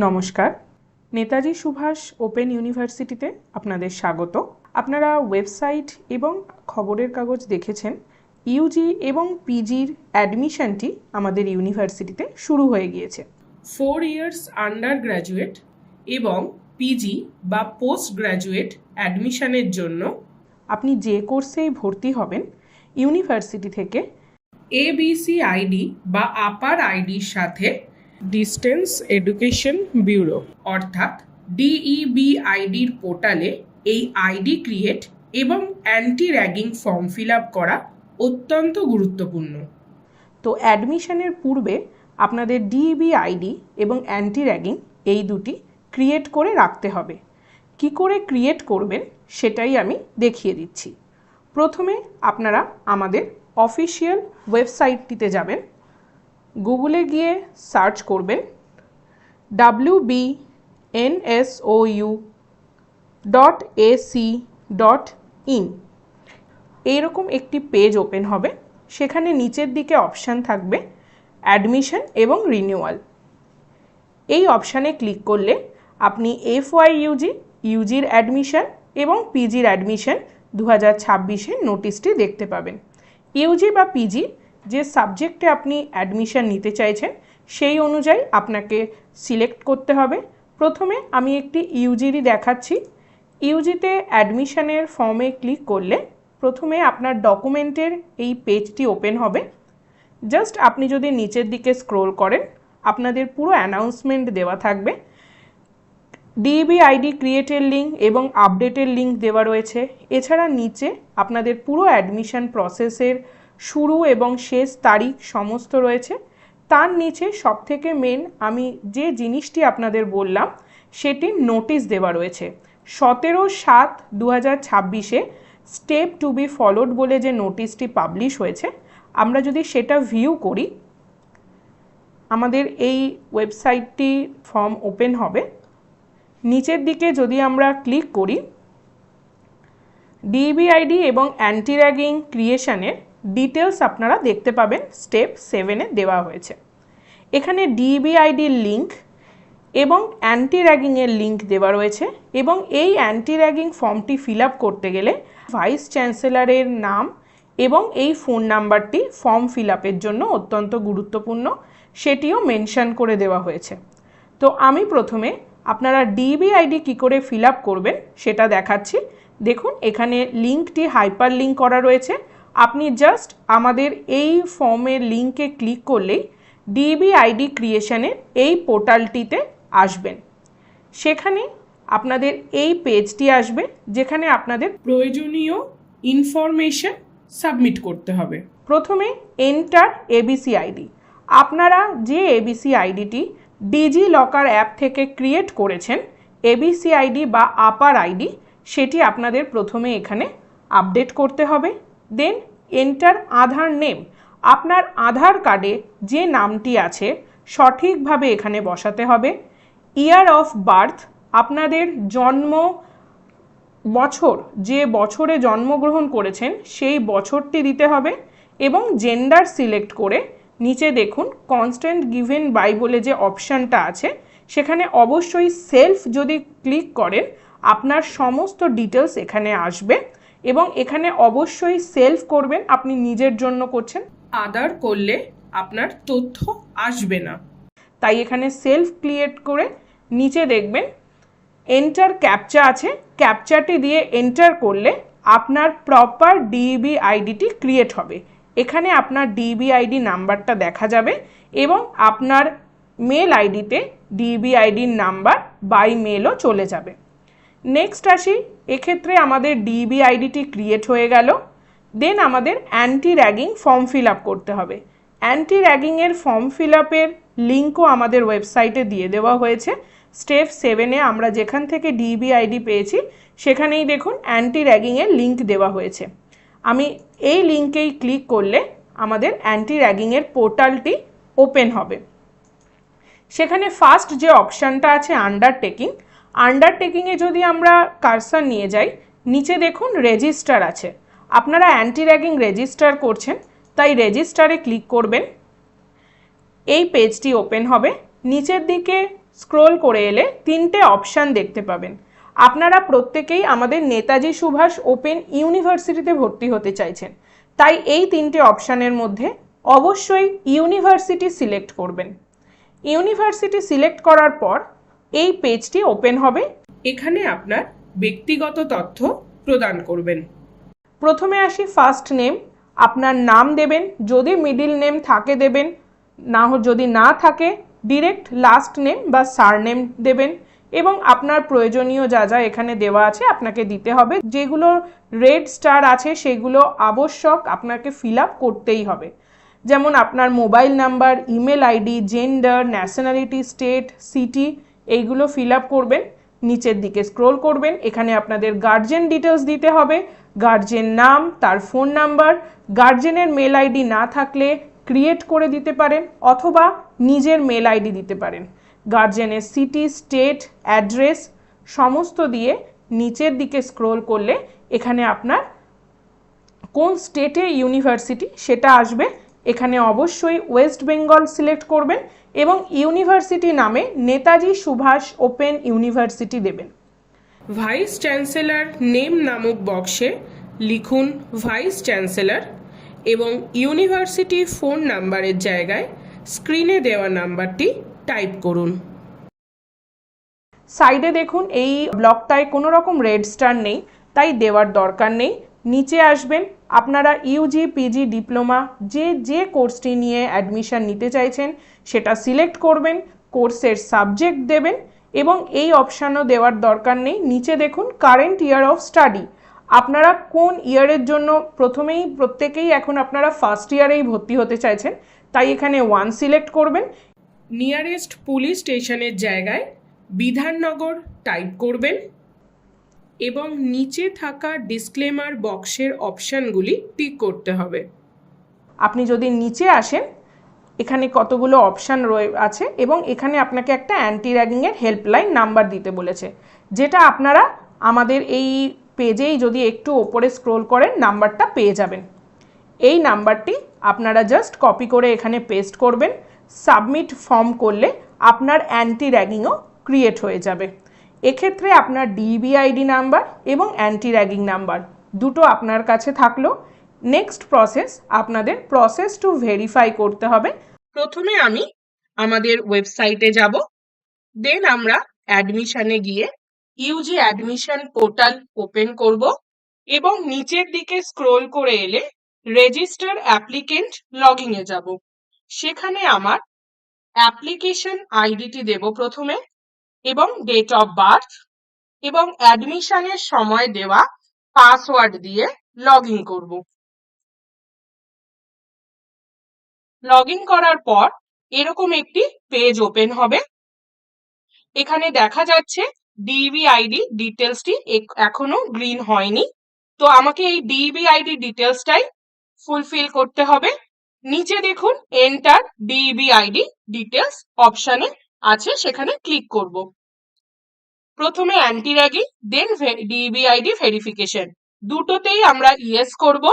নমস্কার, নেতাজি সুভাষ ওপেন ইউনিভার্সিটিতে আপনাদের স্বাগত। আপনারা ওয়েবসাইট এবং খবরের কাগজ দেখেছেন ইউজি এবং পিজির অ্যাডমিশনটি আমাদের ইউনিভার্সিটিতে শুরু হয়ে গিয়েছে। 4 ইয়ার্স আন্ডার গ্র্যাজুয়েট এবং পিজি বা পোস্ট গ্র্যাজুয়েট অ্যাডমিশনের জন্য আপনি যে কোর্সেই ভর্তি হবেন ইউনিভার্সিটি থেকে এবিসি আইডি বা আপার আইডির সাথে ডিস্টেন্স এডুকেশন ব্যুরো অর্থাৎ ডিইবি আইডির পোর্টালে এই আইডি ক্রিয়েট এবং anti ragging form fill up করা অত্যন্ত গুরুত্বপূর্ণ। তো অ্যাডমিশনের পূর্বে আপনাদের ডিইবি আইডি এবং অ্যান্টি র্যাগিং এই দুটি ক্রিয়েট করে রাখতে হবে। কি করে ক্রিয়েট করবেন সেটাই আমি দেখিয়ে দিচ্ছি। প্রথমে আপনারা আমাদের অফিসিয়াল ওয়েবসাইটটিতে যাবেন, গুগলে গিয়ে সার্চ করবেন wbnsou.ac.in। এইরকম একটি পেজ ওপেন হবে, সেখানে নিচের দিকে অপশান থাকবে অ্যাডমিশন এবং রিনিউয়াল। এই অপশানে ক্লিক করলে আপনি FYUG ইউজির অ্যাডমিশন এবং পিজির অ্যাডমিশন 2026-এর নোটিশটি দেখতে পাবেন। ইউজি বা পিজি যে সাবজেক্টে আপনি অ্যাডমিশন নিতে চাইছেন সেই অনুযায়ী আপনাকে সিলেক্ট করতে হবে। প্রথমে আমি একটি ইউজিরই দেখাচ্ছি। ইউজিতে অ্যাডমিশনের ফর্মে ক্লিক করলে প্রথমে আপনার ডকুমেন্টের এই পেজটি ওপেন হবে। জাস্ট আপনি যদি নিচের দিকে স্ক্রোল করেন আপনাদের পুরো অ্যানাউন্সমেন্ট দেওয়া থাকবে। ডিইবি আইডি ক্রিয়েটের লিঙ্ক এবং আপডেটের লিঙ্ক দেওয়া রয়েছে। এছাড়া নিচে আপনাদের পুরো অ্যাডমিশন প্রসেসের শুরু এবং শেষ তারিখ সমস্ত রয়েছে। তার নিচে সবথেকে মেন আমি যে জিনিসটি আপনাদের বললাম সেটির নোটিশ দেওয়া রয়েছে। 17/7/2026-এ স্টেপ টু বি ফলোড বলে যে নোটিশটি পাবলিশ হয়েছে, আমরা যদি সেটা ভিউ করি আমাদের এই ওয়েবসাইটটি ফর্ম ওপেন হবে। নিচের দিকে যদি আমরা ক্লিক করি ডিইবি আইডি এবং অ্যান্টি র্যাগিং ক্রিয়েশনের ডিটেলস আপনারা দেখতে পাবেন স্টেপ 7-এ দেওয়া হয়েছে। এখানে ডিইবি আইডির লিঙ্ক এবং অ্যান্টি র্যাগিংয়ের লিঙ্ক দেওয়া রয়েছে এবং এই অ্যান্টি র্যাগিং ফর্মটি ফিল আপ করতে গেলে ভাইস চ্যান্সেলরের নাম এবং এই ফোন নাম্বারটি ফর্ম ফিল আপের জন্য অত্যন্ত গুরুত্বপূর্ণ, সেটিও মেনশন করে দেওয়া হয়েছে। তো আমি প্রথমে আপনারা ডিইবি আইডি কী করে ফিল আপ করবেন সেটা দেখাচ্ছি। দেখুন এখানে লিঙ্কটি হাইপার লিঙ্ক করা রয়েছে। আপনি জাস্ট আমাদের এই ফর্মের লিঙ্কে ক্লিক করলেই ডিইবি আইডি ক্রিয়েশনের এই পোর্টালটিতে আসবেন। সেখানে আপনাদের এই পেজটি আসবে যেখানে আপনাদের প্রয়োজনীয় ইনফরমেশন সাবমিট করতে হবে। প্রথমে এন্টার এবিসি আইডি। আপনারা যে এবিসি আইডিটি ডিজি লকার অ্যাপ থেকে ক্রিয়েট করেছেন এবিসি আইডি বা আপার আইডি, সেটি আপনাদের প্রথমে এখানে আপডেট করতে হবে। দেন এন্টার আধার নেম। আপনার আধার কার্ডে যে নামটি আছে সঠিকভাবে এখানে বসাতে হবে। ইয়ার অফ বার্থ, আপনাদের জন্ম বছর, যে বছরে জন্মগ্রহণ করেছেন সেই বছরটি দিতে হবে এবং জেন্ডার সিলেক্ট করে নিচে দেখুন কনস্ট্যান্ট গিভেন বাই বলে যে অপশানটা আছে সেখানে অবশ্যই সেলফ যদি ক্লিক করেন আপনার সমস্ত ডিটেলস এখানে আসবে এবং এখানে অবশ্যই সেলফ করবেন, আপনি নিজের জন্য করছেন, আদার করলে আপনার তথ্য আসবে না। তাই এখানে সেলফ ক্রিয়েট করে নিচে দেখবেন এন্টার ক্যাপচা আছে, ক্যাপচাটি দিয়ে এন্টার করলে আপনার প্রপার ডিইবি আইডিটি ক্রিয়েট হবে। এখানে আপনার ডিইবি আইডি নাম্বারটা দেখা যাবে এবং আপনার মেল আইডিতে ডিইবি আইডির নাম্বার বাই মেলও চলে যাবে। নেক্সট আসি, এক্ষেত্রে আমাদের ডিইবি আইডিটি ক্রিয়েট হয়ে গেল। দেন আমাদের anti ragging form fill up করতে হবে। অ্যান্টি র্যাগিংয়ের ফর্ম ফিল আপের লিঙ্কও আমাদের ওয়েবসাইটে দিয়ে দেওয়া হয়েছে। স্টেপ 7-এ আমরা যেখান থেকে ডিইবি আইডি পেয়েছি সেখানেই দেখুন অ্যান্টি র্যাগিংয়ের লিঙ্ক দেওয়া হয়েছে। আমি এই লিঙ্কেই ক্লিক করলে আমাদের অ্যান্টি র্যাগিংয়ের পোর্টালটি ওপেন হবে। সেখানে ফার্স্ট যে অপশানটা আছে আন্ডারটেকিং, আন্ডারটেকিংয়ে যদি আমরা কারসার নিয়ে যাই নিচে দেখুন রেজিস্টার আছে। আপনারা অ্যান্টি র্যাগিং রেজিস্টার করছেন তাই রেজিস্টারে ক্লিক করবেন। এই পেজটি ওপেন হবে। নিচের দিকে স্ক্রোল করে এলে তিনটে অপশান দেখতে পাবেন। আপনারা প্রত্যেকেই আমাদের নেতাজি সুভাষ ওপেন ইউনিভার্সিটিতে ভর্তি হতে চাইছেন, তাই এই তিনটে অপশানের মধ্যে অবশ্যই ইউনিভার্সিটি সিলেক্ট করবেন। ইউনিভার্সিটি সিলেক্ট করার পর এই পেজটি ওপেন হবে। এখানে আপনার ব্যক্তিগত তথ্য প্রদান করবেন। প্রথমে আসি ফার্স্ট নেম, আপনার নাম দেবেন, যদি মিডিল নেম থাকে দেবেন, যদি না থাকে ডিরেক্ট লাস্ট নেম বা সারনেম দেবেন, এবং আপনার প্রয়োজনীয় যা যা এখানে দেওয়া আছে আপনাকে দিতে হবে। যেগুলো রেড স্টার আছে সেগুলো আবশ্যক আপনাকে ফিল আপ করতেই হবে, যেমন আপনার mobile number, email ID, gender, nationality, state, city, এইগুলো ফিল আপ করবেন। নিচের দিকে স্ক্রোল করবেন, এখানে আপনাদের গার্জেন ডিটেলস দিতে হবে, গার্জেন নাম, তার ফোন নাম্বার। গার্জেনের মেল আইডি না থাকলে ক্রিয়েট করে দিতে পারেন অথবা নিজের মেল আইডি দিতে পারেন। গার্জেনের সিটি, স্টেট, অ্যাড্রেস সমস্ত দিয়ে নিচের দিকে স্ক্রোল করলে এখানে আপনার কোন স্টেটে ইউনিভার্সিটি সেটা আসবে। এখানে অবশ্যই ওয়েস্ট বেঙ্গল সিলেক্ট করবেন এবং ইউনিভার্সিটি নামে নেতাজি সুভাষ ওপেন ইউনিভার্সিটি দেবেন। ভাইস চ্যান্সেলর নেম নামক বক্সে লিখুন ভাইস চ্যান্সেলর এবং ইউনিভার্সিটি ফোন নাম্বারের জায়গায় স্ক্রিনে দেওয়া নাম্বারটি টাইপ করুন। সাইডে দেখুন এই ব্লকটায় কোনো রকম রেড স্টার নেই, তাই দেওয়ার দরকার নেই। নিচে আসবেন, আপনারা ইউজি, পিজি, ডিপ্লোমা যে কোর্সটি নিয়ে অ্যাডমিশন নিতে চাইছেন সেটা সিলেক্ট করবেন, কোর্সের সাবজেক্ট দেবেন এবং এই অপশানও দেওয়ার দরকার নেই। নিচে দেখুন কারেন্ট ইয়ার অফ স্টাডি, আপনারা কোন ইয়ারের জন্য, প্রত্যেকেই এখন আপনারা ফার্স্ট ইয়ারেই ভর্তি হতে চাইছেন, তাই এখানে 1 সিলেক্ট করবেন। নিয়ারেস্ট পুলিশ স্টেশনের জায়গায় বিধাননগর টাইপ করবেন এবং নিচে থাকা ডিসক্লেমার বক্সের অপশানগুলি টিক করতে হবে। আপনি যদি নিচে আসেন, এখানে কতগুলো অপশান আছে এবং এখানে আপনাকে একটা অ্যান্টি র্যাগিংয়ের হেল্পলাইন নাম্বার দিতে বলেছে, যেটা আপনারা আমাদের এই পেজেই যদি একটু ওপরে স্ক্রোল করেন নাম্বারটা পেয়ে যাবেন। এই নাম্বারটি আপনারা জাস্ট কপি করে এখানে পেস্ট করবেন। সাবমিট ফর্ম করলে আপনার অ্যান্টি র্যাগিংও ক্রিয়েট হয়ে যাবে। এক্ষেত্রে আপনার ডিবিআইডি নাম্বার এবং অ্যান্টি র্যাগিং নাম্বার দুটো আপনার কাছে থাকলো। নেক্সট প্রসেস, আপনাদের প্রসেস টু ভেরিফাই করতে হবে। প্রথমে আমি আমাদের ওয়েবসাইটে যাব, দেন আমরা অ্যাডমিশনে গিয়ে ইউজি অ্যাডমিশন পোর্টাল ওপেন করব এবং নিচের দিকে স্ক্রোল করে এলে রেজিস্টার অ্যাপ্লিকেন্ট লগইনে যাব। সেখানে আমার অ্যাপ্লিকেশন আইডিটি দেব প্রথমে এবং ডেট অফ বার্থ এবং অ্যাডমিশনের সময় দেওয়া পাসওয়ার্ড দিয়ে লগইন করব। লগইন করার পর এরকম একটি পেজ ওপেন হবে। এখানে দেখা যাচ্ছে ডিবিআইডি ডিটেলসটি এখনো গ্রিন হয়নি, তো আমাকে এই ডিবিআইডি ডিটেলসটাই ফুলফিল করতে হবে। নিচে দেখুন এন্টার ডিবিআইডি ডিটেলস অপশানে আছে, সেখানে ক্লিক করব। প্রথমে অ্যান্টি র্যাগিং, দেন ডিবিআইডি ভেরিফিকেশন, দুটোতেই আমরা ইয়েস করব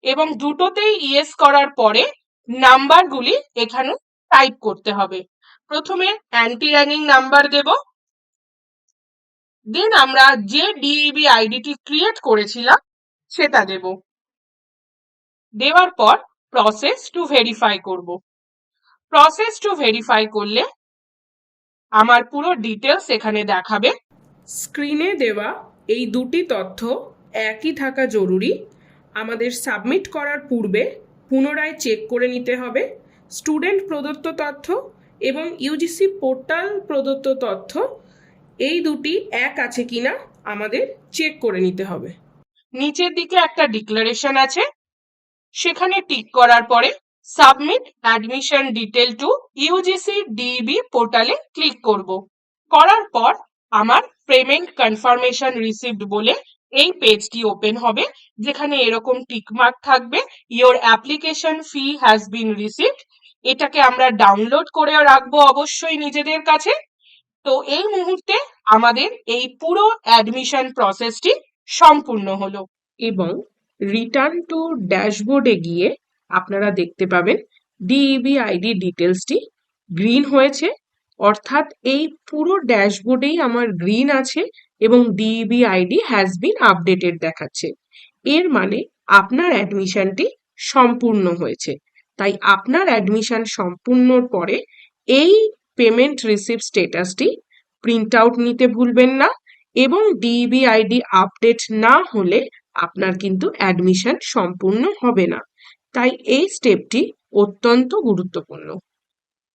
এবং দুটোতেই ইয়েস করার পরে নাম্বারগুলি এখানে টাইপ করতে হবে। প্রথমে অ্যান্টি র্যাগিং নাম্বার দেব, দেন আমরা যে ডিইবি আইডিটি ক্রিয়েট করেছিলাম সেটা দেব। দেওয়ার পর প্রসেস টু ভেরিফাই করব। প্রসেস টু ভেরিফাই করলে আমার পুরো ডিটেলস এখানে দেখাবে। স্ক্রিনে দেওয়া এই দুটি তথ্য একই থাকা জরুরি। আমাদের সাবমিট করার পূর্বে পুনরায় চেক করে নিতে হবে স্টুডেন্ট প্রদত্ত তথ্য এবং ইউজিসি পোর্টাল প্রদত্ত তথ্য এই দুটি এক আছে কিনা আমাদের চেক করে নিতে হবে। নিচের দিকে একটা ডিক্লারেশন আছে, সেখানে টিক করার পরে submit admission detail to UGC DB পোর্টালে ক্লিক করব। করার পর আমার পেমেন্ট কনফার্মেশন রিসিভড বলে এই পেজটি ওপেন হবে, যেখানে এরকম টিকমার্ক থাকবে your application fee has been received. এটাকে আমরা ডাউনলোড করে রাখবো অবশ্যই নিজেদের কাছে। তো এই মুহূর্তে আমাদের এই পুরো অ্যাডমিশন প্রসেসটি সম্পূর্ণ হলো এবং রিটার্ন টু ড্যাশবোর্ডে গিয়ে আপনারা দেখতে পাবেন ডিইবি আইডি ডিটেলসটি গ্রিন হয়েছে অর্থাৎ এই পুরো ড্যাশবোর্ডেই আমার গ্রিন আছে এবং DEB ID has been updated দেখাচ্ছে। এর মানে আপনার অ্যাডমিশনটি সম্পূর্ণ হয়েছে। তাই আপনার অ্যাডমিশন সম্পূর্ণর পরে এই পেমেন্ট রিসিভ স্ট্যাটাসটি প্রিন্ট আউট নিতে ভুলবেন না, এবং ডিইবি আইডি আপডেট না হলে আপনার কিন্তু অ্যাডমিশন সম্পূর্ণ হবে না। তাই এই স্টেপটি অত্যন্ত গুরুত্বপূর্ণ।